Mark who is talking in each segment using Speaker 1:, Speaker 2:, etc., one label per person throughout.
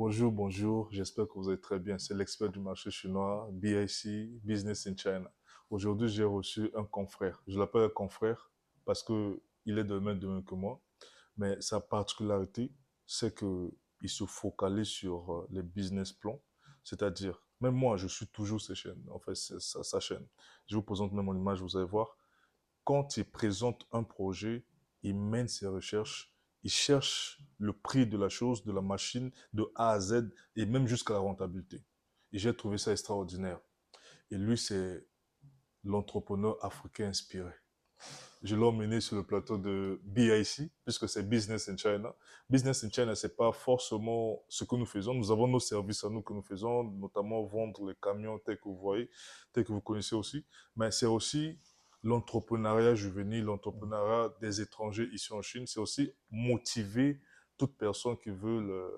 Speaker 1: Bonjour, bonjour, j'espère que vous allez très bien. C'est l'expert du marché chinois, BIC, Business in China. Aujourd'hui, j'ai reçu un confrère. Je l'appelle un confrère parce que il est de même que moi. Mais sa particularité, c'est qu'il se focalise sur les business plans. C'est-à-dire, même moi, je suis toujours ses chaînes, en fait, c'est sa chaîne. Je vous présente même en image, vous allez voir quand il présente un projet, il mène ses recherches, il cherche le prix de la chose, de la machine, de A à Z, et même jusqu'à la rentabilité. Et j'ai trouvé ça extraordinaire. Et lui, c'est l'entrepreneur africain inspiré. Je l'ai emmené sur le plateau de BIC, puisque c'est Business in China. Business in China, c'est pas forcément ce que nous faisons. Nous avons nos services à nous que nous faisons, notamment vendre les camions tels que vous voyez, tels que vous connaissez aussi. Mais c'est aussi l'entrepreneuriat juvénile, l'entrepreneuriat des étrangers ici en Chine. C'est aussi motiver toute personne qui veut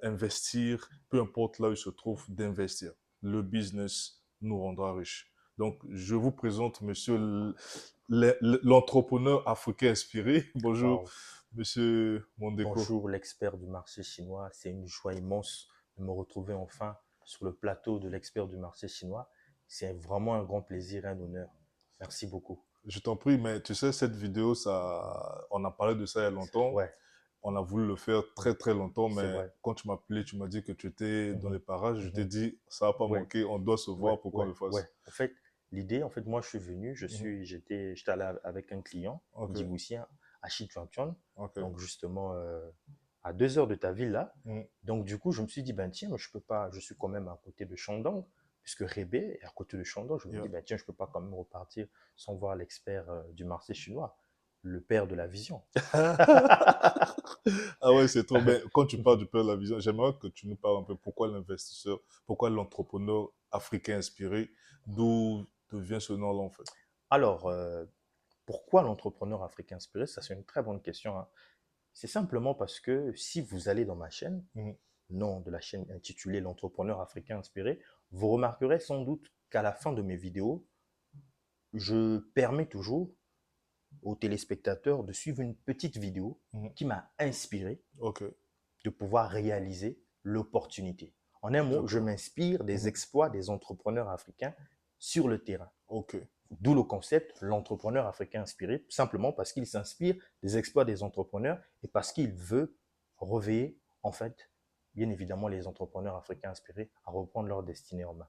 Speaker 1: investir, peu importe là où il se trouve, d'investir. Le business nous rendra riches. Donc, je vous présente monsieur l'entrepreneur africain inspiré. Bonjour,
Speaker 2: Waouh.
Speaker 1: monsieur Mondeko.
Speaker 2: Bonjour l'expert du marché chinois. C'est une joie immense de me retrouver enfin sur le plateau de l'expert du marché chinois. C'est vraiment un grand plaisir et un honneur. Merci beaucoup.
Speaker 1: Je t'en prie, mais tu sais, cette vidéo, ça, on a parlé de ça il y a longtemps.
Speaker 2: Ouais,
Speaker 1: On a voulu le faire très très longtemps,
Speaker 2: c'est
Speaker 1: mais
Speaker 2: vrai.
Speaker 1: quand tu m'as appelé, tu m'as dit que tu étais dans
Speaker 2: Mhm,
Speaker 1: les parages. Je t'ai
Speaker 2: mhm.
Speaker 1: dit, ça va pas
Speaker 2: Ouais,
Speaker 1: manquer, on doit se
Speaker 2: ouais,
Speaker 1: voir pour qu'on
Speaker 2: ouais,
Speaker 1: le
Speaker 2: ouais.
Speaker 1: fasse.
Speaker 2: En fait, l'idée, moi, je suis venu,
Speaker 1: Mhm.
Speaker 2: j'étais allé avec un client,
Speaker 1: Ok,
Speaker 2: djiboutien, à Sichuan,
Speaker 1: ok.
Speaker 2: donc justement à 2 heures de ta ville là.
Speaker 1: Mhm.
Speaker 2: Donc du coup, je me suis dit, ben tiens, je peux pas, je suis quand même à côté de Shandong, puisque Rebé est à côté de Shandong. Je me
Speaker 1: Yeah.
Speaker 2: dis, ben tiens, je peux pas quand même repartir sans voir l'expert du marché chinois, le père de la vision.
Speaker 1: Ah ouais, c'est trop bien. Quand tu parles du père de la vision, j'aimerais que tu nous parles un peu pourquoi l'investisseur, pourquoi l'entrepreneur africain inspiré, d'où te vient ce nom-là en fait.
Speaker 2: Alors, pourquoi l'entrepreneur africain inspiré? Ça, c'est une très bonne question, hein. C'est simplement parce que si vous allez dans ma chaîne,
Speaker 1: Mhm.
Speaker 2: nom de la chaîne intitulée L'entrepreneur africain inspiré, vous remarquerez sans doute qu'à la fin de mes vidéos, je permets toujours aux téléspectateurs de suivre une petite vidéo
Speaker 1: Mhm.
Speaker 2: qui m'a inspiré
Speaker 1: Ok,
Speaker 2: de pouvoir réaliser l'opportunité. En un mot, je
Speaker 1: d'accord.
Speaker 2: m'inspire des
Speaker 1: Mhm.
Speaker 2: exploits des entrepreneurs africains sur le terrain.
Speaker 1: Ok,
Speaker 2: D'où le concept l'entrepreneur africain inspiré, simplement parce qu'il s'inspire des exploits des entrepreneurs et parce qu'il veut réveiller, en fait, bien évidemment, les entrepreneurs africains inspirés à reprendre leur destinée en main.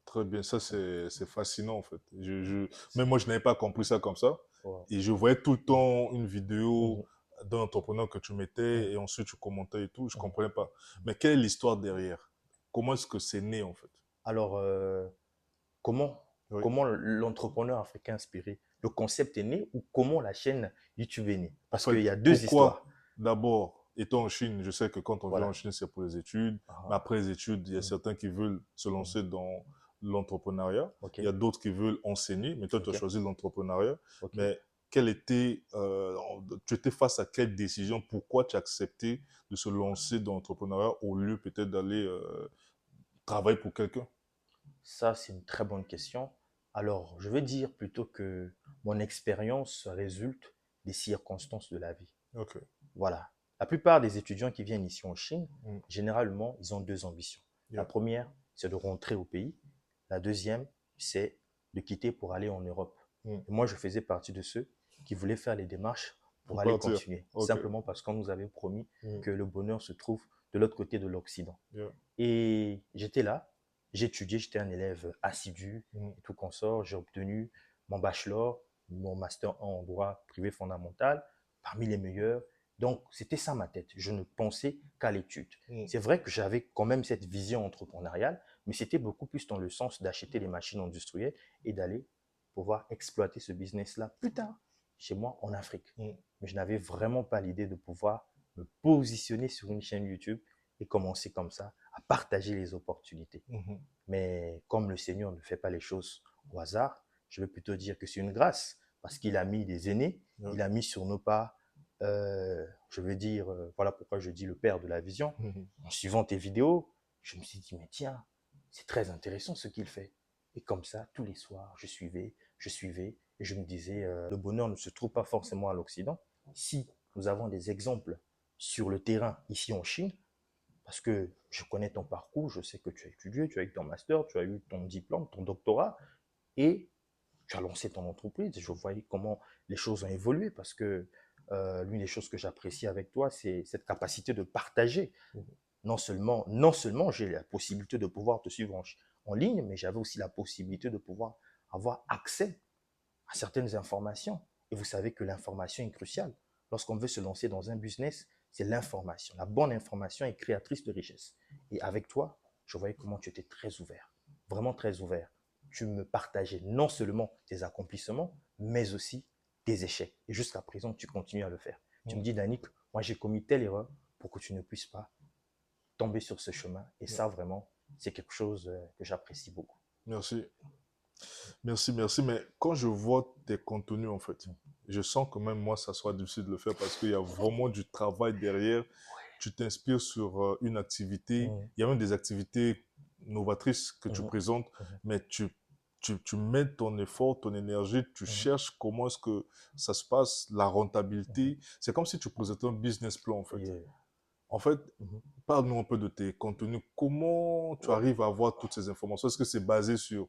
Speaker 1: très bien. Ça, c'est fascinant en fait. Même moi, je n'avais pas compris ça comme ça.
Speaker 2: Wow.
Speaker 1: Et je voyais tout le
Speaker 2: Mhm,
Speaker 1: temps une vidéo
Speaker 2: mhm,
Speaker 1: d'un entrepreneur que tu mettais et ensuite tu commentais et tout. Je ne
Speaker 2: mhm,
Speaker 1: comprenais pas.
Speaker 2: mhm.
Speaker 1: Mais quelle est l'histoire derrière? Comment est-ce que c'est né en fait?
Speaker 2: Alors, comment,
Speaker 1: Oui.
Speaker 2: comment l'entrepreneur africain inspiré, le concept est né ou comment la chaîne YouTube est née?
Speaker 1: En
Speaker 2: Parce qu'il
Speaker 1: fait,
Speaker 2: y a deux histoires.
Speaker 1: pourquoi d'abord, étant en Chine, je sais que quand on vient en
Speaker 2: Voilà.
Speaker 1: Chine, c'est pour les études, mais
Speaker 2: Ah,
Speaker 1: après les études, il y a
Speaker 2: mhm,
Speaker 1: certains qui veulent se
Speaker 2: mhm.
Speaker 1: lancer dans l'entrepreneuriat,
Speaker 2: Ok,
Speaker 1: il y a d'autres qui veulent enseigner, mais toi, tu as
Speaker 2: ok,
Speaker 1: choisi l'entrepreneuriat.
Speaker 2: ok.
Speaker 1: Mais quelle était, tu étais face à quelle décision? Pourquoi tu as accepté de se lancer dans l'entrepreneuriat au lieu peut-être d'aller travailler pour quelqu'un?
Speaker 2: Ça, c'est une très bonne question. Alors, je veux dire plutôt que mon expérience résulte des circonstances de la vie.
Speaker 1: Ok.
Speaker 2: Voilà. La plupart des étudiants qui viennent ici en Chine,
Speaker 1: Mm.
Speaker 2: généralement, ils ont deux ambitions. La
Speaker 1: Yeah.
Speaker 2: première, c'est de rentrer au pays. La deuxième, c'est de quitter pour aller en Europe.
Speaker 1: Mm.
Speaker 2: Et moi, je faisais partie de ceux qui voulaient faire les démarches pour
Speaker 1: Pour
Speaker 2: aller
Speaker 1: partir.
Speaker 2: continuer,
Speaker 1: Ok.
Speaker 2: simplement parce qu'on nous avait promis
Speaker 1: Mm.
Speaker 2: que le bonheur se trouve de l'autre côté de l'Occident.
Speaker 1: Yeah.
Speaker 2: Et j'étais là, j'étudiais, j'étais un élève assidu
Speaker 1: Mm.
Speaker 2: et tout consort. J'ai obtenu mon bachelor, mon master en droit privé fondamental, parmi les meilleurs. Donc, c'était ça ma tête. Je ne pensais qu'à l'étude.
Speaker 1: Mm.
Speaker 2: C'est vrai que j'avais quand même cette vision entrepreneuriale, mais c'était beaucoup plus dans le sens d'acheter les machines industrielles et d'aller pouvoir exploiter ce business-là plus tard, chez moi en Afrique.
Speaker 1: Mm.
Speaker 2: Mais je n'avais vraiment pas l'idée de pouvoir me positionner sur une chaîne YouTube et commencer comme ça à partager les opportunités.
Speaker 1: Mhm.
Speaker 2: Mais comme le Seigneur ne fait pas les choses au hasard, je vais plutôt dire que c'est une grâce parce qu'il a mis des aînés,
Speaker 1: Yeah.
Speaker 2: il a mis sur nos pas, je veux dire, voilà pourquoi je dis le père de la vision.
Speaker 1: Mhm.
Speaker 2: En suivant tes vidéos, je me suis dit, mais tiens, c'est très intéressant ce qu'il fait. Et comme ça, tous les soirs, je suivais, et je me disais, le bonheur ne se trouve pas forcément à l'Occident. Si nous avons des exemples sur le terrain ici en Chine, parce que je connais ton parcours, je sais que tu as étudié, tu as eu ton master, tu as eu ton diplôme, ton doctorat, et tu as lancé ton entreprise. Je voyais comment les choses ont évolué parce que l'une des choses que j'apprécie avec toi, c'est cette capacité de partager. Non seulement j'ai la possibilité de pouvoir te suivre en ligne, mais j'avais aussi la possibilité de pouvoir avoir accès à certaines informations. Et vous savez que l'information est cruciale. Lorsqu'on veut se lancer dans un business, c'est l'information. La bonne information est créatrice de richesse. Et avec toi, je voyais comment tu étais très ouvert, vraiment très ouvert. Tu me partageais non seulement tes accomplissements, mais aussi tes échecs. Et jusqu'à présent, tu continues à le faire. Tu me dis, Danick, moi j'ai commis telle erreur pour que tu ne puisses pas tomber sur ce chemin. Et ça, vraiment, c'est quelque chose que j'apprécie beaucoup.
Speaker 1: Merci. Merci, merci. Mais quand je vois tes contenus, en fait, je sens que même moi, ça soit difficile de le faire parce qu'il y a vraiment du travail derrière. Tu t'inspires sur une activité.
Speaker 2: Mhm,
Speaker 1: Il y a même des activités novatrices que tu
Speaker 2: mhm,
Speaker 1: présentes,
Speaker 2: mhm,
Speaker 1: mais tu mets ton effort, ton énergie, tu
Speaker 2: mhm,
Speaker 1: cherches comment est-ce que ça se passe, la
Speaker 2: mhm.
Speaker 1: rentabilité. C'est comme si tu présentais un business plan, en fait.
Speaker 2: Et,
Speaker 1: En fait,
Speaker 2: mhm.
Speaker 1: parle-nous un peu de tes contenus. Comment tu
Speaker 2: Ouais.
Speaker 1: arrives à avoir toutes ces informations? Est-ce que c'est basé sur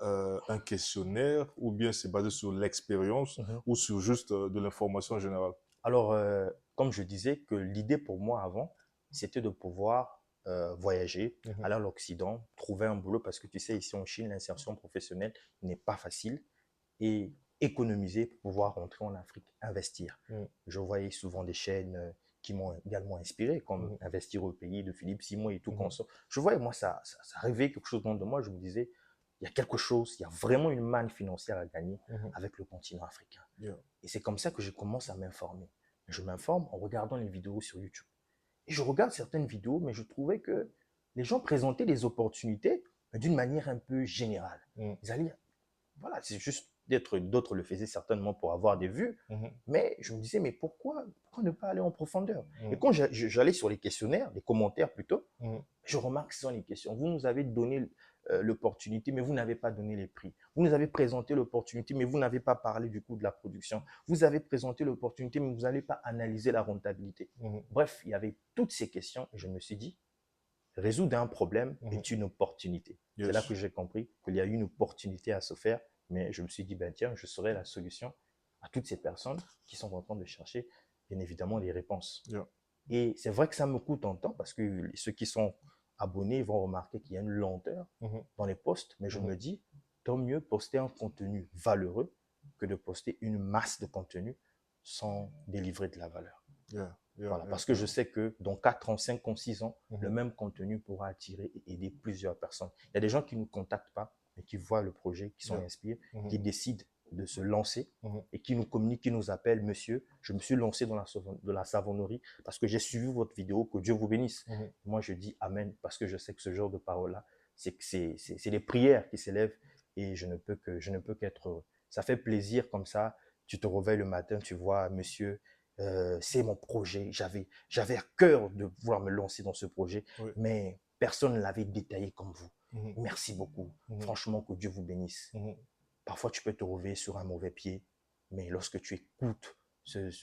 Speaker 1: un questionnaire ou bien c'est basé sur l'expérience
Speaker 2: Mhm.
Speaker 1: ou sur juste de l'information générale?
Speaker 2: Alors, comme je disais, que l'idée pour moi avant, c'était de pouvoir voyager,
Speaker 1: Mhm.
Speaker 2: aller à l'Occident, trouver un boulot, parce que tu sais, ici en Chine, l'insertion professionnelle n'est pas facile, et économiser pour pouvoir rentrer en Afrique, investir.
Speaker 1: Mhm.
Speaker 2: Je voyais souvent des chaînes qui m'ont également inspiré, comme
Speaker 1: Mhm.
Speaker 2: Investir au pays de Philippe Simon et tout
Speaker 1: Mhm.
Speaker 2: consort. Je voyais, moi, ça réveillait quelque chose dans de moi. Je me disais, il y a quelque chose, il y a vraiment une manne financière à gagner
Speaker 1: Mhm.
Speaker 2: avec le continent africain.
Speaker 1: Yeah.
Speaker 2: Et c'est comme ça que je commence à m'informer. Je m'informe en regardant les vidéos sur YouTube. Et je regarde certaines vidéos, mais je trouvais que les gens présentaient des opportunités, mais d'une manière un peu générale.
Speaker 1: Mhm.
Speaker 2: Ils allaient, voilà, c'est juste d'autres le faisaient certainement pour avoir des vues,
Speaker 1: Mhm.
Speaker 2: mais je me disais, mais pourquoi ne pas aller en profondeur? Et
Speaker 1: Mhm.
Speaker 2: quand j'allais sur les questionnaires, les commentaires plutôt,
Speaker 1: Mhm.
Speaker 2: je remarque que ce sont les questions. Vous nous avez donné l'opportunité, mais vous n'avez pas donné les prix. Vous nous avez présenté l'opportunité, mais vous n'avez pas parlé du coût de la production. Vous avez présenté l'opportunité, mais vous n'allez pas analyser la rentabilité.
Speaker 1: Mhm.
Speaker 2: Bref, il y avait toutes ces questions et je me suis dit, résoudre un problème
Speaker 1: Mhm.
Speaker 2: est une opportunité. C'est là
Speaker 1: Yes.
Speaker 2: que j'ai compris qu'il y a une opportunité à se faire, mais je me suis dit, ben tiens, je serai la solution à toutes ces personnes qui sont en train de chercher, bien évidemment, les réponses.
Speaker 1: Yeah.
Speaker 2: Et c'est vrai que ça me coûte en temps parce que ceux qui sont abonnés vont remarquer qu'il y a une lenteur
Speaker 1: Mhm.
Speaker 2: dans les posts, mais je
Speaker 1: Mhm.
Speaker 2: me dis, tant mieux poster un contenu valeureux que de poster une masse de contenu sans délivrer de la valeur.
Speaker 1: Yeah. Yeah.
Speaker 2: Voilà,
Speaker 1: Yeah.
Speaker 2: parce que
Speaker 1: Yeah.
Speaker 2: je sais que dans 4 ans, 5 ans, 6 ans, le
Speaker 1: Mhm.
Speaker 2: même contenu pourra attirer et aider plusieurs personnes. Il y a des gens qui ne nous contactent pas, mais qui voient le projet, qui sont
Speaker 1: Yeah.
Speaker 2: inspirés,
Speaker 1: Mhm.
Speaker 2: qui décident de se lancer
Speaker 1: Mhm.
Speaker 2: et qui nous communiquent, qui nous appellent, monsieur, je me suis lancé dans la savonnerie parce que j'ai suivi votre vidéo, que Dieu vous bénisse.
Speaker 1: Mhm.
Speaker 2: Moi, je dis Amen parce que je sais que ce genre de paroles-là, c'est des prières qui s'élèvent et je ne peux qu'être heureux. Ça fait plaisir comme ça. Tu te réveilles le matin, tu vois, monsieur, c'est mon projet. J'avais à cœur de vouloir me lancer dans ce projet,
Speaker 1: Oui.
Speaker 2: mais personne ne l'avait détaillé comme vous.
Speaker 1: Mhm.
Speaker 2: Merci beaucoup.
Speaker 1: Mhm.
Speaker 2: Franchement, que Dieu vous bénisse.
Speaker 1: Mhm.
Speaker 2: Parfois, tu peux te réveiller sur un mauvais pied, mais lorsque tu écoutes,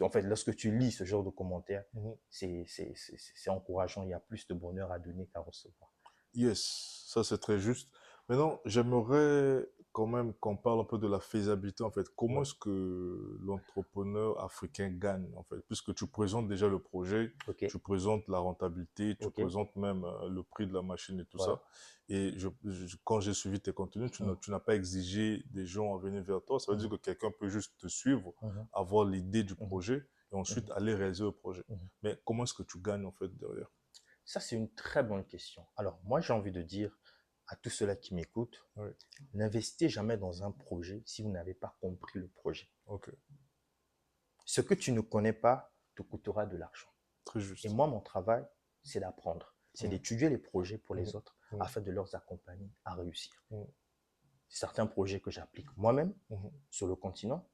Speaker 2: en fait, lorsque tu lis ce genre de commentaires,
Speaker 1: Mhm.
Speaker 2: c'est encourageant. Il y a plus de bonheur à donner qu'à recevoir.
Speaker 1: Yes, ça c'est très juste. Maintenant, j'aimerais quand même qu'on parle un peu de la faisabilité en fait. Comment
Speaker 2: Ouais.
Speaker 1: est-ce que l'entrepreneur africain gagne en fait? Puisque tu présentes déjà le projet,
Speaker 2: Ok,
Speaker 1: tu présentes la rentabilité, tu
Speaker 2: ok,
Speaker 1: présentes même le prix de la machine et tout
Speaker 2: ouais.
Speaker 1: ça. Et quand j'ai suivi tes contenus,
Speaker 2: Mhm,
Speaker 1: tu n'as pas exigé des gens à venir vers toi. Ça veut dire
Speaker 2: mhm,
Speaker 1: que quelqu'un peut juste te suivre,
Speaker 2: mhm,
Speaker 1: avoir l'idée du
Speaker 2: mhm,
Speaker 1: projet et ensuite
Speaker 2: mhm,
Speaker 1: aller réaliser le projet.
Speaker 2: mhm.
Speaker 1: Mais comment est-ce que tu gagnes en fait derrière?
Speaker 2: Ça, c'est une très bonne question. Alors, moi, j'ai envie de dire à tous ceux-là qui m'écoutent,
Speaker 1: Oui,
Speaker 2: n'investissez jamais dans un projet si vous n'avez pas compris le projet.
Speaker 1: ok,
Speaker 2: Ce que tu ne connais pas te coûtera de l'argent.
Speaker 1: très
Speaker 2: Et
Speaker 1: juste.
Speaker 2: moi, mon travail, c'est d'apprendre, c'est
Speaker 1: Mhm.
Speaker 2: d'étudier les projets pour
Speaker 1: Mhm.
Speaker 2: les autres
Speaker 1: Mhm.
Speaker 2: afin de leur accompagner à réussir.
Speaker 1: Mhm.
Speaker 2: Certains projets que j'applique moi-même
Speaker 1: Mhm.
Speaker 2: sur le continent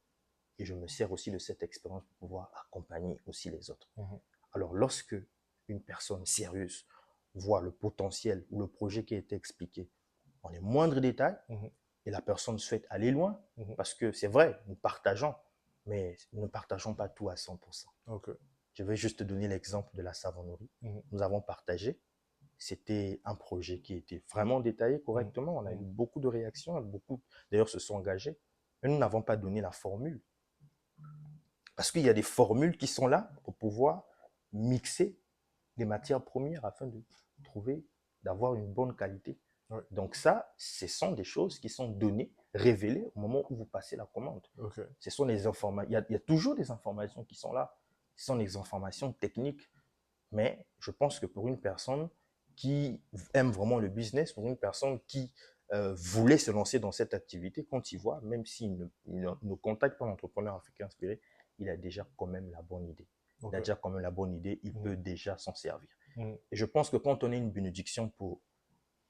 Speaker 2: et je me sers aussi de cette expérience pour pouvoir accompagner aussi les autres.
Speaker 1: Mhm.
Speaker 2: Alors, lorsque une personne sérieuse voit le potentiel ou le projet qui a été expliqué dans les moindres détails
Speaker 1: Mhm.
Speaker 2: et la personne souhaite aller loin,
Speaker 1: Mhm.
Speaker 2: parce que c'est vrai, nous partageons, mais nous ne partageons pas tout à 100%.
Speaker 1: Ok.
Speaker 2: Je vais juste te donner l'exemple de la savonnerie.
Speaker 1: Mhm.
Speaker 2: Nous avons partagé. c'était un projet qui était vraiment détaillé correctement. On a eu beaucoup de réactions, beaucoup d'ailleurs se sont engagés. Mais nous n'avons pas donné la formule. Parce qu'il y a des formules qui sont là pour pouvoir mixer des matières premières afin de trouver, d'avoir une bonne qualité.
Speaker 1: Ouais.
Speaker 2: Donc ça, ce sont des choses qui sont données, révélées au moment où vous passez la commande.
Speaker 1: Ok.
Speaker 2: Ce sont les informations. Il y a toujours des informations qui sont là. Ce sont des informations techniques. Mais je pense que pour une personne qui aime vraiment le business, pour une personne qui voulait se lancer dans cette activité, quand il voit, même s'il ne contacte pas l'entrepreneur africain inspiré, il a déjà quand même la bonne idée. Il a déjà quand même la bonne idée, il peut déjà s'en servir. Et je pense que quand on est une bénédiction pour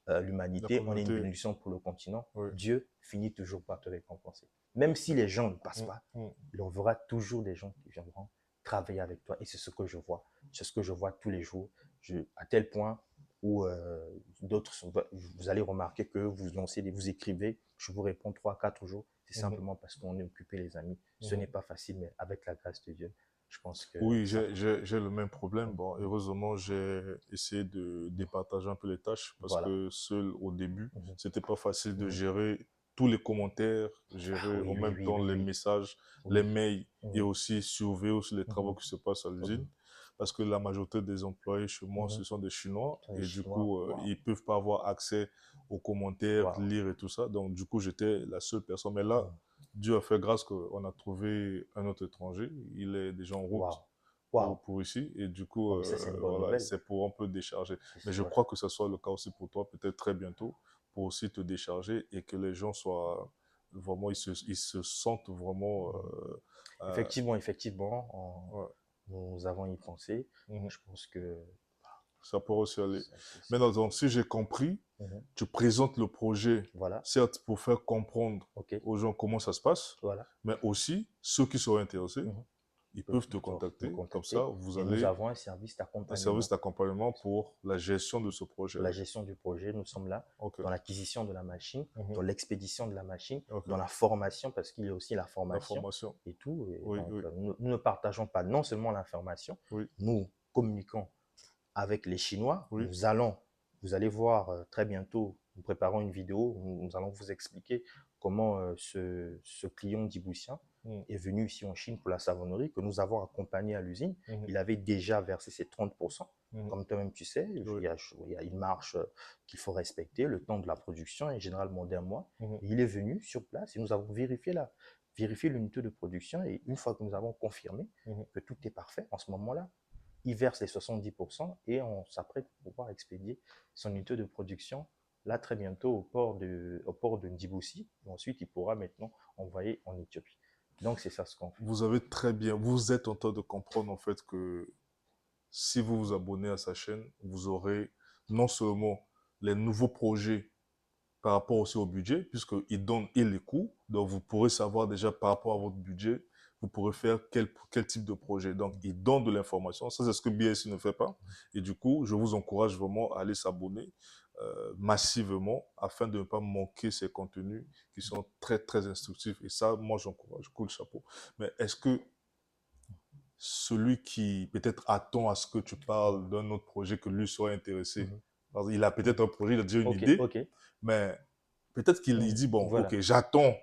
Speaker 2: l'humanité, on est une bénédiction pour le continent, Dieu finit toujours par te récompenser. Même si les gens ne passent pas, il en verra toujours des gens qui viendront travailler avec toi. Et c'est ce que je vois. C'est ce que je vois tous les jours. À tel point où d'autres, vous allez remarquer que vous lancez, vous écrivez, je vous réponds 3-4 jours. C'est simplement parce qu'on est occupé, les amis. Ce n'est pas facile, mais avec la grâce de Dieu, je pense que...
Speaker 1: Oui, j'ai le même problème. Bon, heureusement, j'ai essayé de départager un peu les tâches parce
Speaker 2: Voilà.
Speaker 1: que seul au début, c'était pas facile de gérer tous les commentaires, gérer en même temps les messages, les mails et aussi surveiller aussi les travaux qui se passent à l'usine. Parce que la majorité des employés chez moi, ce sont des Chinois et du coup, ils peuvent pas avoir accès aux commentaires, lire et tout ça. Donc, du coup, j'étais la seule personne. Mais là, Dieu a fait grâce qu'on a trouvé un autre étranger. Il est déjà en route pour ici. Et du coup,
Speaker 2: ça, c'est une bonne
Speaker 1: voilà,
Speaker 2: nouvelle.
Speaker 1: c'est pour un peu décharger. Mais je crois que ce soit le cas aussi pour toi, peut-être très bientôt, pour aussi te décharger et que les gens soient vraiment, ils se sentent vraiment...
Speaker 2: Effectivement, nous avons y pensé. Je pense que...
Speaker 1: Ça pourrait aussi aller. Maintenant, donc, si j'ai compris, tu présentes le projet, certes pour faire comprendre aux gens comment ça se passe, mais aussi ceux qui seraient intéressés, ils peuvent te contacter. Comme ça, vous allez...
Speaker 2: Nous avons un service d'accompagnement.
Speaker 1: Un service d'accompagnement pour la gestion de ce projet.
Speaker 2: Pour la gestion du projet, nous sommes là dans l'acquisition de la machine, dans l'expédition de la machine, dans la formation, parce qu'il y a aussi la formation et tout. Et donc, nous ne partageons pas non seulement l'information, nous communiquons avec les Chinois. Vous allez voir très bientôt, nous préparons une vidéo où nous allons vous expliquer comment ce client djiboutien est venu ici en Chine pour la savonnerie, que nous avons accompagné à l'usine. Il avait déjà versé ses 30%. Comme toi-même tu sais, il y a une marge qu'il faut respecter. Le temps de la production est généralement d'1 mois. Et il est venu sur place et nous avons vérifié l'unité de production. Et une fois que nous avons confirmé que tout est parfait, en ce moment-là, il verse les 70% et on s'apprête pour pouvoir expédier son unité de production là très bientôt au port de Djibouti. Et ensuite, il pourra maintenant envoyer en Éthiopie. Donc, c'est ça ce qu'on fait.
Speaker 1: Vous avez très bien, vous êtes en train de comprendre en fait que si vous vous abonnez à sa chaîne, vous aurez non seulement les nouveaux projets par rapport aussi au budget, puisqu'il donne les coûts, donc vous pourrez savoir déjà par rapport à votre budget, vous pourrez faire quel type de projet. Donc, il donne de l'information. Ça, c'est ce que BSI ne fait pas. Et du coup, je vous encourage vraiment à aller s'abonner massivement afin de ne pas manquer ces contenus qui sont très, très instructifs. Et ça, moi, j'encourage. Cool chapeau. Mais est-ce que celui qui peut-être attend à ce que tu parles d'un autre projet que lui soit intéressé, il a peut-être un projet, il a déjà une idée, mais peut-être qu'il dit, bon, ok, j'attends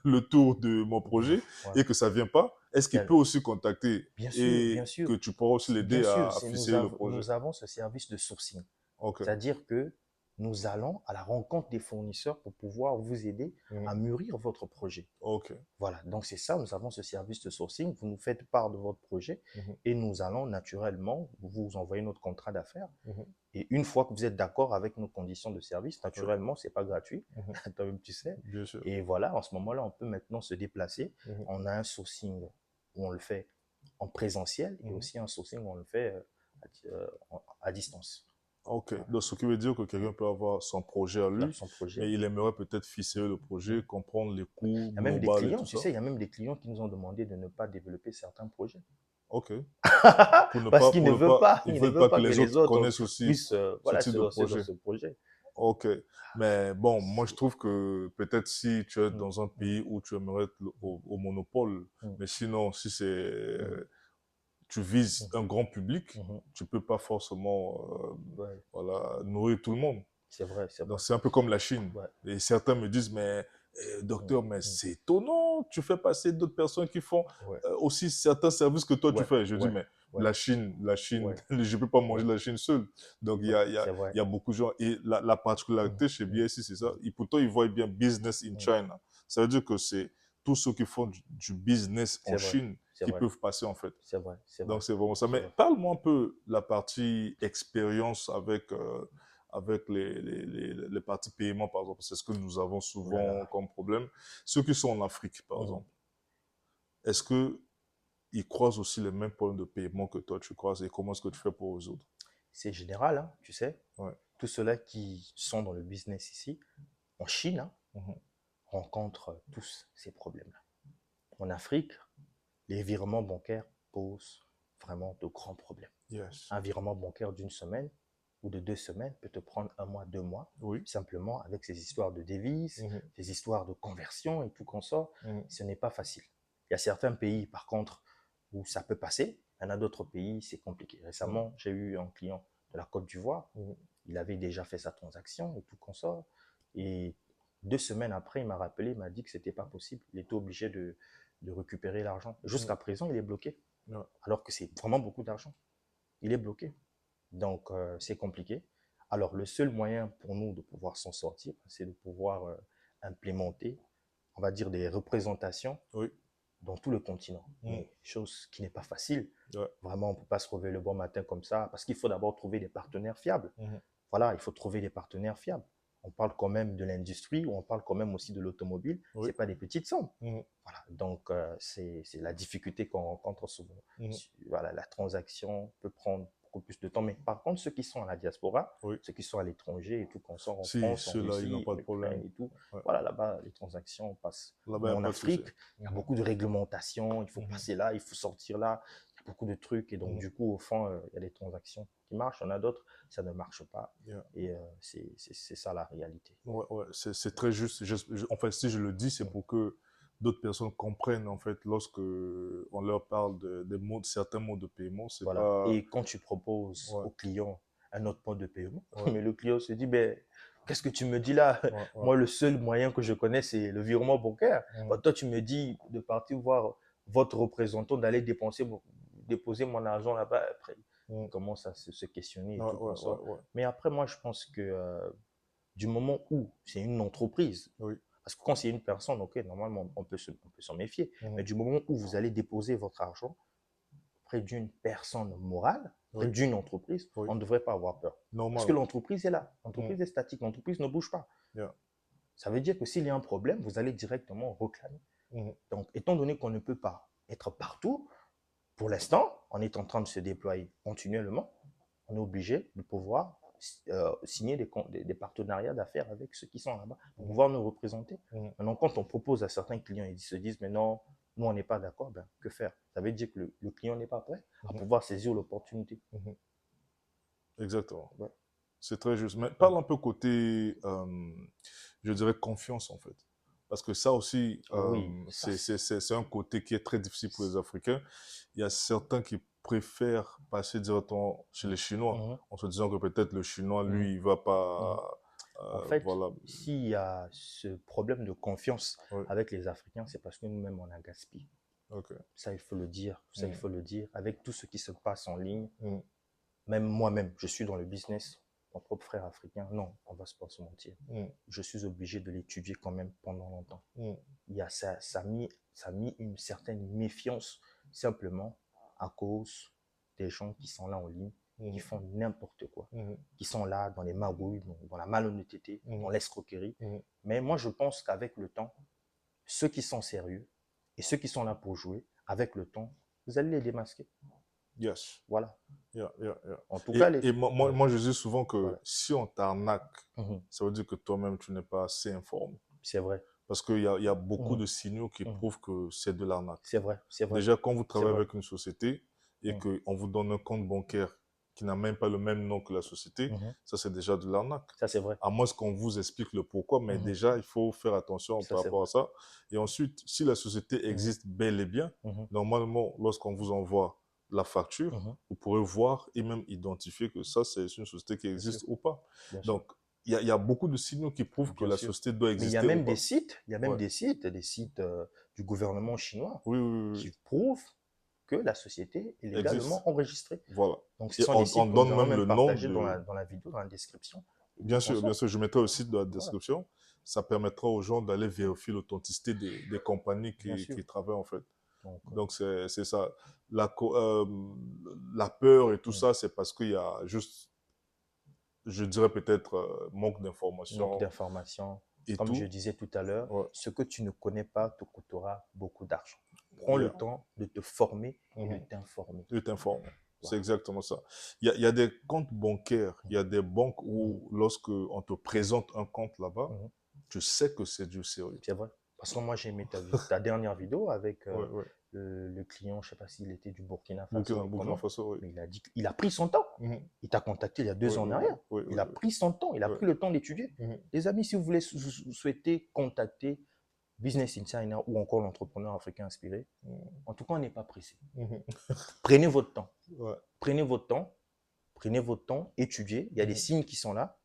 Speaker 1: le tour de mon projet et que ça ne vient pas. Est-ce qu'il peut aussi contacter
Speaker 2: bien sûr,
Speaker 1: que tu pourras aussi l'aider à ficeler le projet?
Speaker 2: Nous avons ce service de sourcing. C'est-à-dire que nous allons à la rencontre des fournisseurs pour pouvoir vous aider à mûrir votre projet. Voilà, donc c'est ça, nous avons ce service de sourcing. Vous nous faites part de votre projet et nous allons naturellement vous envoyer notre contrat d'affaires. Et une fois que vous êtes d'accord avec nos conditions de service, naturellement, ce n'est pas gratuit, toi-même tu sais.
Speaker 1: Bien sûr.
Speaker 2: Et voilà, en ce moment-là, on peut maintenant se déplacer. On a un sourcing où on le fait en présentiel et aussi un sourcing où on le fait à distance.
Speaker 1: Ok, donc ce qui veut dire que quelqu'un peut avoir son projet à lui, mais il aimerait peut-être ficeler le projet, comprendre les coûts globaux et tout ça.
Speaker 2: Tu sais, il y a même des clients qui nous ont demandé de ne pas développer certains projets.
Speaker 1: Ok.
Speaker 2: Parce qu'ils ne veulent pas,
Speaker 1: ils veulent pas que les autres connaissent aussi
Speaker 2: puissent
Speaker 1: ce type de projet.
Speaker 2: dans ce projet.
Speaker 1: Ok, mais bon, moi je trouve que peut-être si tu es dans un pays où tu aimerais être au monopole, mais sinon, si c'est tu vises
Speaker 2: Mhm.
Speaker 1: un grand public,
Speaker 2: Mhm.
Speaker 1: tu peux pas forcément
Speaker 2: Ouais,
Speaker 1: voilà, nourrir tout le monde.
Speaker 2: c'est vrai, c'est
Speaker 1: Donc,
Speaker 2: vrai.
Speaker 1: c'est un peu comme la Chine.
Speaker 2: Ouais.
Speaker 1: Et certains me disent, mais
Speaker 2: Mhm.
Speaker 1: docteur, mais
Speaker 2: Mhm.
Speaker 1: c'est étonnant, tu fais passer d'autres personnes qui font
Speaker 2: Ouais,
Speaker 1: aussi certains services que toi tu
Speaker 2: ouais,
Speaker 1: fais. Je dis,
Speaker 2: ouais,
Speaker 1: mais
Speaker 2: ouais,
Speaker 1: La Chine,
Speaker 2: ouais,
Speaker 1: je ne peux pas manger
Speaker 2: ouais,
Speaker 1: la Chine seul. Donc,
Speaker 2: ouais, c'est vrai.
Speaker 1: il y a beaucoup de gens. Et la
Speaker 2: Mhm.
Speaker 1: particularité chez
Speaker 2: Mhm.
Speaker 1: BSC, c'est ça. Et pourtant, ils voient bien business in
Speaker 2: Mhm.
Speaker 1: China. Ça veut dire que c'est tous ceux qui font du business en
Speaker 2: C'est vrai,
Speaker 1: Chine
Speaker 2: c'est
Speaker 1: qui
Speaker 2: vrai,
Speaker 1: peuvent passer, en fait.
Speaker 2: c'est vrai, c'est vrai,
Speaker 1: Donc, c'est vraiment ça.
Speaker 2: c'est
Speaker 1: Mais
Speaker 2: vrai.
Speaker 1: parle-moi un peu la partie expérience avec, avec les parties paiement, par exemple. C'est ce que nous avons
Speaker 2: Oh là
Speaker 1: souvent
Speaker 2: là.
Speaker 1: comme problème. Ceux qui sont en Afrique, par
Speaker 2: Mhm.
Speaker 1: exemple, est-ce qu'ils croisent aussi les mêmes problèmes de paiement que toi, tu croises et comment est-ce que tu fais pour résoudre?
Speaker 2: C'est général, hein, tu sais.
Speaker 1: Ouais.
Speaker 2: Tous ceux-là qui sont dans le business ici, en Chine, hein,
Speaker 1: Mhm.
Speaker 2: rencontrent tous ces problèmes-là. En Afrique, les virements bancaires posent vraiment de grands problèmes.
Speaker 1: Yes.
Speaker 2: Un virement bancaire d'une semaine ou de 2 semaines peut te prendre 1 mois, 2 mois,
Speaker 1: Oui.
Speaker 2: simplement avec ces histoires de devises,
Speaker 1: Mhm.
Speaker 2: ces histoires de conversion et tout consort.
Speaker 1: Mhm.
Speaker 2: Ce n'est pas facile. Il y a certains pays, par contre, où ça peut passer. Il y en a d'autres pays, c'est compliqué.
Speaker 1: Mhm.
Speaker 2: Récemment, j'ai eu un client de la Côte d'Ivoire.
Speaker 1: Mhm.
Speaker 2: Il avait déjà fait sa transaction et tout consort. Et 2 semaines après, il m'a rappelé, il m'a dit que c'était pas possible. Il était obligé de récupérer l'argent.
Speaker 1: Mhm.
Speaker 2: Jusqu'à présent, il est bloqué.
Speaker 1: Ouais.
Speaker 2: Alors que c'est vraiment beaucoup d'argent. Il est bloqué. Donc, c'est compliqué. Alors, le seul moyen pour nous de pouvoir s'en sortir, c'est de pouvoir implémenter, on va dire, des représentations
Speaker 1: Oui.
Speaker 2: dans tout le continent.
Speaker 1: Mhm.
Speaker 2: Mais chose qui n'est pas facile.
Speaker 1: Ouais.
Speaker 2: Vraiment, on ne peut pas se réveiller le bon matin comme ça, parce qu'il faut d'abord trouver des partenaires fiables.
Speaker 1: Mhm.
Speaker 2: Voilà, il faut trouver des partenaires fiables. On parle quand même de l'industrie, ou on parle quand même aussi de l'automobile. Ce
Speaker 1: Oui.
Speaker 2: n'est pas des petites sommes.
Speaker 1: Mhm.
Speaker 2: Voilà, donc c'est la difficulté qu'on rencontre souvent.
Speaker 1: Mhm.
Speaker 2: Voilà, la transaction peut prendre beaucoup plus de temps. Mais par contre, ceux qui sont à la diaspora,
Speaker 1: Oui.
Speaker 2: ceux qui sont à l'étranger et tout, qu'on sort en
Speaker 1: Si,
Speaker 2: France, en
Speaker 1: ceux-là, ils n'ont
Speaker 2: Russie,
Speaker 1: pas
Speaker 2: en
Speaker 1: de
Speaker 2: Ukraine
Speaker 1: problème.
Speaker 2: et tout,
Speaker 1: Ouais.
Speaker 2: voilà, là-bas, les transactions passent.
Speaker 1: Là-bas, il
Speaker 2: Mais
Speaker 1: n'y a
Speaker 2: en
Speaker 1: pas de souci.
Speaker 2: Afrique, il y a
Speaker 1: Mhm.
Speaker 2: beaucoup de réglementations, il faut
Speaker 1: Mhm.
Speaker 2: passer là, il faut sortir là, il y a beaucoup de trucs. Et donc,
Speaker 1: Mhm.
Speaker 2: du coup, au fond, il y a des transactions qui marchent, il y en a d'autres, ça ne marche pas.
Speaker 1: Yeah.
Speaker 2: Et c'est ça la réalité.
Speaker 1: Ouais, ouais, c'est très juste. En fait, si je le dis, c'est
Speaker 2: Mm.
Speaker 1: pour que d'autres personnes comprennent, en fait, lorsque on leur parle des mots, certains mots de paiement, c'est
Speaker 2: Voilà.
Speaker 1: pas...
Speaker 2: Et quand tu proposes
Speaker 1: Ouais,
Speaker 2: au client un autre mode de paiement,
Speaker 1: ouais,
Speaker 2: mais le client se dit, ben, qu'est-ce que tu me dis là?
Speaker 1: ouais, ouais.
Speaker 2: Moi, le seul moyen que je connais, c'est le virement bancaire.
Speaker 1: Mhm.
Speaker 2: Bah, toi, tu me dis de partir voir votre représentant, d'aller déposer mon argent là-bas. Après, il
Speaker 1: Mhm.
Speaker 2: commence à se questionner et
Speaker 1: Ouais,
Speaker 2: tout
Speaker 1: ouais,
Speaker 2: comme ça.
Speaker 1: ouais, ouais.
Speaker 2: Mais après, moi, je pense que du moment où c'est une entreprise,
Speaker 1: Oui.
Speaker 2: parce que quand c'est une personne, ok, normalement, on peut s'en méfier.
Speaker 1: Mhm.
Speaker 2: Mais du moment où vous allez déposer votre argent, près d'une personne morale, près
Speaker 1: Oui,
Speaker 2: d'une entreprise,
Speaker 1: oui.
Speaker 2: on ne devrait pas avoir peur. Parce
Speaker 1: Normal,
Speaker 2: que
Speaker 1: ouais.
Speaker 2: l'entreprise est là,
Speaker 1: Mhm.
Speaker 2: l'entreprise est statique, l'entreprise ne bouge pas.
Speaker 1: Yeah.
Speaker 2: Ça veut dire que s'il y a un problème, vous allez directement réclamer.
Speaker 1: Mhm.
Speaker 2: Donc, étant donné qu'on ne peut pas être partout, pour l'instant, on est en train de se déployer continuellement, on est obligé de pouvoir signer des partenariats d'affaires avec ceux qui sont là-bas pour
Speaker 1: Mhm.
Speaker 2: pouvoir nous représenter.
Speaker 1: Mhm.
Speaker 2: Maintenant, quand on propose à certains clients, ils se disent, mais non, nous, on n'est pas d'accord, ben, que faire? Ça veut dire que le client n'est pas prêt à
Speaker 1: Mhm.
Speaker 2: pouvoir saisir l'opportunité.
Speaker 1: Mhm. Exactement.
Speaker 2: Ouais.
Speaker 1: C'est très juste. Mais
Speaker 2: Mm.
Speaker 1: parle un peu côté, je dirais, confiance, en fait. Parce que ça aussi,
Speaker 2: Oui, ça,
Speaker 1: c'est un côté qui est très difficile pour les Africains. Il y a certains qui préfèrent passer directement chez les Chinois,
Speaker 2: Mhm,
Speaker 1: en se disant que peut-être le Chinois,
Speaker 2: mhm,
Speaker 1: lui, il va
Speaker 2: mhm.
Speaker 1: pas...
Speaker 2: En fait,
Speaker 1: voilà.
Speaker 2: s'il y a ce problème de confiance
Speaker 1: Oui,
Speaker 2: avec les Africains, c'est parce que nous-mêmes, on a gaspillé.
Speaker 1: ok.
Speaker 2: Ça, il faut le dire. Ça, il
Speaker 1: Mm,
Speaker 2: faut le dire. Avec tout ce qui se passe en ligne,
Speaker 1: mm,
Speaker 2: même moi-même, je suis dans le business. Mon propre frère africain, non, on va pas se mentir.
Speaker 1: mm,
Speaker 2: Je suis obligé de l'étudier quand même pendant longtemps.
Speaker 1: mm,
Speaker 2: Il y a ça a mis une certaine méfiance simplement à cause des gens qui sont là en ligne, qui
Speaker 1: mm,
Speaker 2: font n'importe quoi,
Speaker 1: mm,
Speaker 2: qui sont là dans les magouilles, dans la malhonnêteté,
Speaker 1: mm,
Speaker 2: dans l'escroquerie.
Speaker 1: mm.
Speaker 2: Mais moi, je pense qu'avec le temps, ceux qui sont sérieux et ceux qui sont là pour jouer, avec le temps, vous allez les démasquer.
Speaker 1: Yes.
Speaker 2: Voilà.
Speaker 1: Yeah, yeah, yeah.
Speaker 2: En tout cas, les...
Speaker 1: Et moi, je dis souvent que
Speaker 2: Voilà.
Speaker 1: si on t'arnaque,
Speaker 2: Mhm.
Speaker 1: ça veut dire que toi-même, tu n'es pas assez informé.
Speaker 2: C'est vrai.
Speaker 1: Parce il y a beaucoup
Speaker 2: Mhm.
Speaker 1: de signaux qui
Speaker 2: Mhm.
Speaker 1: prouvent que c'est de l'arnaque.
Speaker 2: C'est vrai. C'est vrai.
Speaker 1: Déjà, quand vous
Speaker 2: C'est
Speaker 1: travaillez
Speaker 2: vrai.
Speaker 1: avec une société et
Speaker 2: Mhm.
Speaker 1: qu'on vous donne un compte bancaire qui n'a même pas le même nom que la société,
Speaker 2: Mhm.
Speaker 1: ça, c'est déjà de l'arnaque.
Speaker 2: Ça, c'est vrai.
Speaker 1: À moins qu'on vous explique le pourquoi, mais
Speaker 2: Mhm.
Speaker 1: déjà, il faut faire attention
Speaker 2: Ça,
Speaker 1: par
Speaker 2: c'est
Speaker 1: rapport
Speaker 2: vrai.
Speaker 1: à ça. Et ensuite, si la société
Speaker 2: Mhm.
Speaker 1: existe bel et bien,
Speaker 2: Mhm.
Speaker 1: normalement, lorsqu'on vous envoie la facture, vous pourrez voir et même identifier que ça, c'est une société qui existe ou pas.
Speaker 2: Bien sûr.
Speaker 1: Donc, il y a beaucoup de signaux qui prouvent que
Speaker 2: Bien
Speaker 1: la
Speaker 2: sûr.
Speaker 1: société doit
Speaker 2: Mais il y a
Speaker 1: exister ou
Speaker 2: même
Speaker 1: pas.
Speaker 2: des sites, il y a même
Speaker 1: Ouais.
Speaker 2: des sites du gouvernement chinois
Speaker 1: Oui, oui, oui,
Speaker 2: qui
Speaker 1: oui.
Speaker 2: prouvent que la société est
Speaker 1: Existe.
Speaker 2: légalement enregistrée.
Speaker 1: Voilà.
Speaker 2: Donc, ce
Speaker 1: Et
Speaker 2: sont des
Speaker 1: on
Speaker 2: sites que nous
Speaker 1: donne
Speaker 2: allons
Speaker 1: même
Speaker 2: même
Speaker 1: le nom
Speaker 2: partager
Speaker 1: de...
Speaker 2: dans la vidéo, dans la description et tout
Speaker 1: Bien
Speaker 2: consort.
Speaker 1: sûr, je mettrai le site dans la
Speaker 2: Voilà.
Speaker 1: description. Ça permettra aux gens d'aller vérifier l'authenticité des compagnies
Speaker 2: Bien sûr.
Speaker 1: qui travaillent en fait.
Speaker 2: Donc,
Speaker 1: Donc, c'est ça. La peur et tout ça, c'est parce qu'il y a juste, je dirais peut-être, manque
Speaker 2: manque
Speaker 1: d'informations
Speaker 2: d'informations.
Speaker 1: et
Speaker 2: Comme je
Speaker 1: tout.
Speaker 2: disais tout à l'heure,
Speaker 1: Ouais.
Speaker 2: ce que tu ne connais pas te coûtera beaucoup d'argent. Prends le
Speaker 1: Yeah.
Speaker 2: temps de te former et de t'informer.
Speaker 1: Je t'informe. C'est
Speaker 2: Voilà.
Speaker 1: exactement ça. Il y a des comptes bancaires, il y a des banques où, lorsque on te présente un compte là-bas, tu sais que c'est du sérieux.
Speaker 2: C'est vrai. Parce que moi, j'ai aimé ta dernière vidéo avec
Speaker 1: Ouais, ouais.
Speaker 2: le client, je ne sais pas s'il était du Burkina Faso ou
Speaker 1: Burkina
Speaker 2: comment,
Speaker 1: Faso, oui.
Speaker 2: mais il a dit qu'il a pris son temps. Il t'a contacté il y a 2
Speaker 1: Oui,
Speaker 2: ans en
Speaker 1: oui,
Speaker 2: arrière.
Speaker 1: oui,
Speaker 2: Il
Speaker 1: oui,
Speaker 2: a
Speaker 1: oui.
Speaker 2: pris son temps, il a
Speaker 1: Ouais.
Speaker 2: pris le temps d'étudier.
Speaker 1: Mhm.
Speaker 2: Les amis, si vous voulez souhaiter contacter Business Insider ou encore l'entrepreneur africain inspiré, en tout cas, on n'est pas pressé. Prenez votre temps.
Speaker 1: Ouais.
Speaker 2: Prenez votre temps. Prenez votre temps, étudiez. Il y a des signes qui sont là.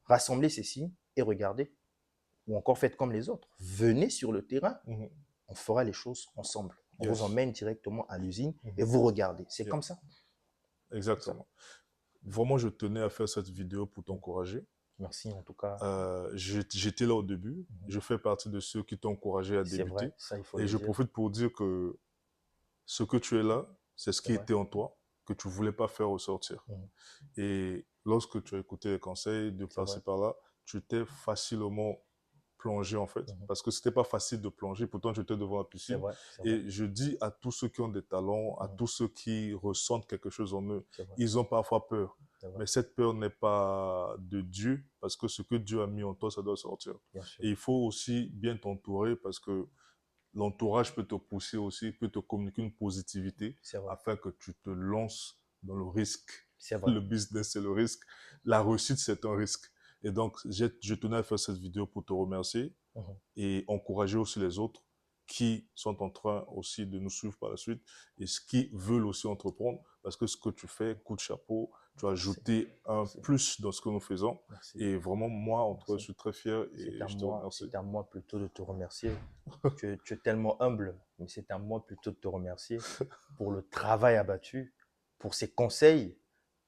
Speaker 2: Rassemblez ces signes et regardez. Ou encore faites comme les autres. Venez sur le terrain. On fera les choses ensemble. On
Speaker 1: Yes.
Speaker 2: vous emmène directement à l'usine et vous regardez. C'est comme ça.
Speaker 1: Exactement. Vraiment, je tenais à faire cette vidéo pour t'encourager.
Speaker 2: Merci en tout cas.
Speaker 1: J'étais là au début. Je fais partie de ceux qui t'ont encouragé à
Speaker 2: C'est
Speaker 1: débuter.
Speaker 2: vrai, ça il faut
Speaker 1: Et
Speaker 2: le
Speaker 1: je
Speaker 2: dire.
Speaker 1: profite pour dire que ce que tu es là, c'est ce
Speaker 2: C'est
Speaker 1: qui
Speaker 2: vrai.
Speaker 1: était en toi, que tu ne voulais pas faire ressortir. Et lorsque tu as écouté les conseils de
Speaker 2: C'est
Speaker 1: passer
Speaker 2: vrai.
Speaker 1: par là, tu t'es facilement plongé en fait. Parce que c'était pas facile de plonger, pourtant tu étais devant la
Speaker 2: C'est
Speaker 1: piscine.
Speaker 2: vrai. C'est vrai.
Speaker 1: Et je dis à tous ceux qui ont des talents, à tous ceux qui ressentent quelque chose en eux,
Speaker 2: C'est vrai.
Speaker 1: ils ont parfois peur.
Speaker 2: C'est vrai.
Speaker 1: Mais cette peur n'est pas de Dieu, parce que ce que Dieu a mis en toi, ça doit sortir.
Speaker 2: Bien sûr.
Speaker 1: Et il faut aussi bien t'entourer, parce que l'entourage peut te pousser aussi, peut te communiquer une positivité,
Speaker 2: C'est vrai.
Speaker 1: afin que tu te lances dans le risque.
Speaker 2: C'est vrai.
Speaker 1: Le business, c'est le risque. La réussite, c'est un risque. Et donc, je tenais à faire cette vidéo pour te remercier et encourager aussi les autres qui sont en train aussi de nous suivre par la suite et ce qui veulent aussi entreprendre, parce que ce que tu fais, coup de chapeau, tu as ajouté un plus dans ce que nous faisons.
Speaker 2: Merci.
Speaker 1: Et vraiment, moi, en tout cas, je suis très fier et
Speaker 2: C'est à
Speaker 1: je te remercie.
Speaker 2: c'est à moi plutôt de te remercier. Tu es tellement humble, mais c'est à moi plutôt de te remercier pour le travail abattu, pour ces conseils.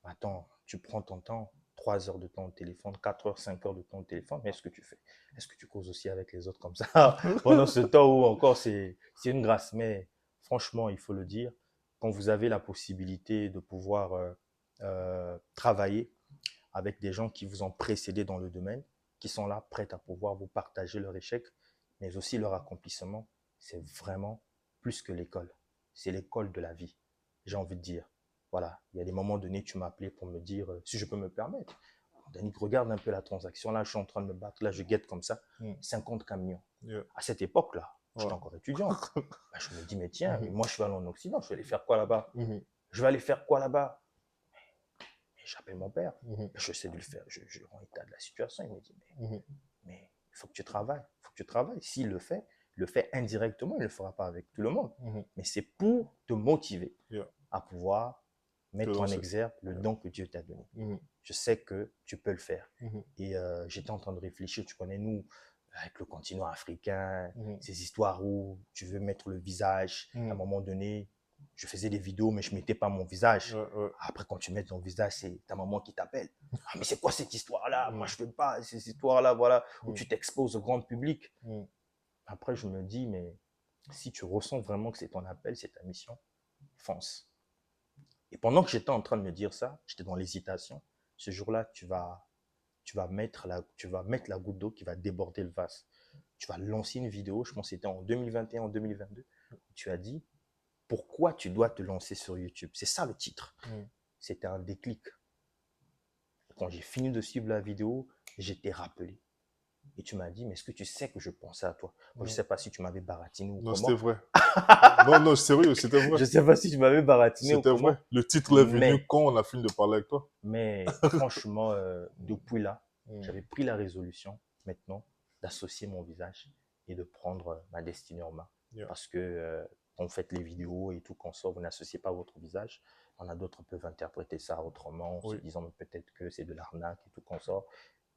Speaker 2: Attends, tu prends ton temps, 3 heures de temps au téléphone, 4 heures, 5 heures de temps au téléphone, mais est-ce que tu fais? Est-ce que tu causes aussi avec les autres comme ça pendant ce temps où encore c'est une grâce? Mais franchement, il faut le dire, quand vous avez la possibilité de pouvoir travailler avec des gens qui vous ont précédé dans le domaine, qui sont là, prêts à pouvoir vous partager leur échec, mais aussi leur accomplissement, c'est vraiment plus que l'école. C'est l'école de la vie, j'ai envie de dire. Voilà, il y a des moments donnés, tu m'as appelé pour me dire, si je peux me permettre, Danick, regarde un peu la transaction, là, je suis en train de me battre, là, je guette comme ça, 50 camions. À cette époque-là, j'étais encore étudiant. Ben, je me dis, mais tiens, moi, je vais aller en Occident, je vais aller faire quoi là-bas? Je vais aller faire quoi là-bas? J'appelle mon père, je sais de le faire, je rends état de la situation, il me dit, mais il faut que tu travailles, il faut que tu travailles. S'il le fait indirectement, il ne le fera pas avec tout le monde. Mais c'est pour te motiver à pouvoir mettre en exergue le don que Dieu t'a donné. Je sais que tu peux le faire. Et j'étais en train de réfléchir, tu connais nous, avec le continent africain, ces histoires où tu veux mettre le visage, à un moment donné, je faisais des vidéos, mais je ne mettais pas mon visage. Après, quand tu mets ton visage, c'est ta maman qui t'appelle. Ah, mais c'est quoi cette histoire-là? Moi, je ne veux pas ces histoires-là, voilà, où tu t'exposes au grand public. Après, je me dis, mais si tu ressens vraiment que c'est ton appel, c'est ta mission, fonce. Et pendant que j'étais en train de me dire ça, j'étais dans l'hésitation. Ce jour-là, tu vas mettre la goutte d'eau qui va déborder le vase. Tu vas lancer une vidéo, je pense que c'était en 2021, en 2022. Tu as dit, pourquoi tu dois te lancer sur YouTube? C'est ça le titre. C'était un déclic. Quand j'ai fini de suivre la vidéo, j'étais rappelé. Et tu m'as dit, mais est-ce que tu sais que je pensais à toi? Moi, je ne sais pas si tu m'avais baratiné ou
Speaker 1: Non,
Speaker 2: comment.
Speaker 1: c'était vrai. Non, sérieux, c'était vrai.
Speaker 2: Je ne sais pas si tu m'avais baratiné ou
Speaker 1: C'était
Speaker 2: comment.
Speaker 1: vrai. Le titre est venu quand on a fini de parler avec toi.
Speaker 2: Mais franchement, depuis là, j'avais pris la résolution maintenant d'associer mon visage et de prendre ma destinée en main. Parce que quand vous faites les vidéos et tout, qu'on sort, vous n'associez pas votre visage. On a d'autres qui peuvent interpréter ça autrement, en se disant mais peut-être que c'est de l'arnaque et tout qu'on sort.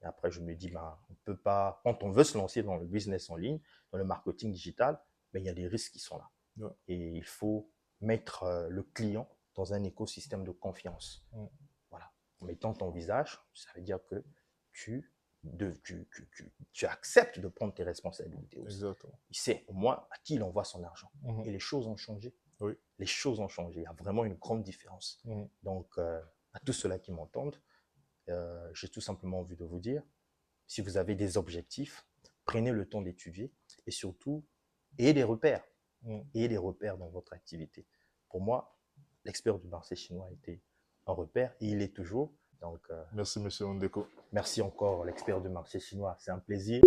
Speaker 2: Et après, je me dis, ben, on peut pas, quand on veut se lancer dans le business en ligne, dans le marketing digital, ben, il y a des risques qui sont là.
Speaker 1: Ouais.
Speaker 2: Et il faut mettre le client dans un écosystème de confiance. Voilà. En mettant ton visage, ça veut dire que tu acceptes de prendre tes responsabilités aussi.
Speaker 1: Exactement.
Speaker 2: Il sait au moins à qui il envoie son argent. Et les choses ont changé.
Speaker 1: Oui.
Speaker 2: Les choses ont changé. Il y a vraiment une grande différence. Donc, à tous ceux-là qui m'entendent, j'ai tout simplement envie de vous dire, si vous avez des objectifs, prenez le temps d'étudier et surtout, ayez des repères. Ayez des repères dans votre activité. Pour moi, l'expert du marché chinois a été un repère et il est toujours. Donc,
Speaker 1: merci, monsieur Ondeko.
Speaker 2: Merci encore, l'expert du marché chinois. C'est un plaisir.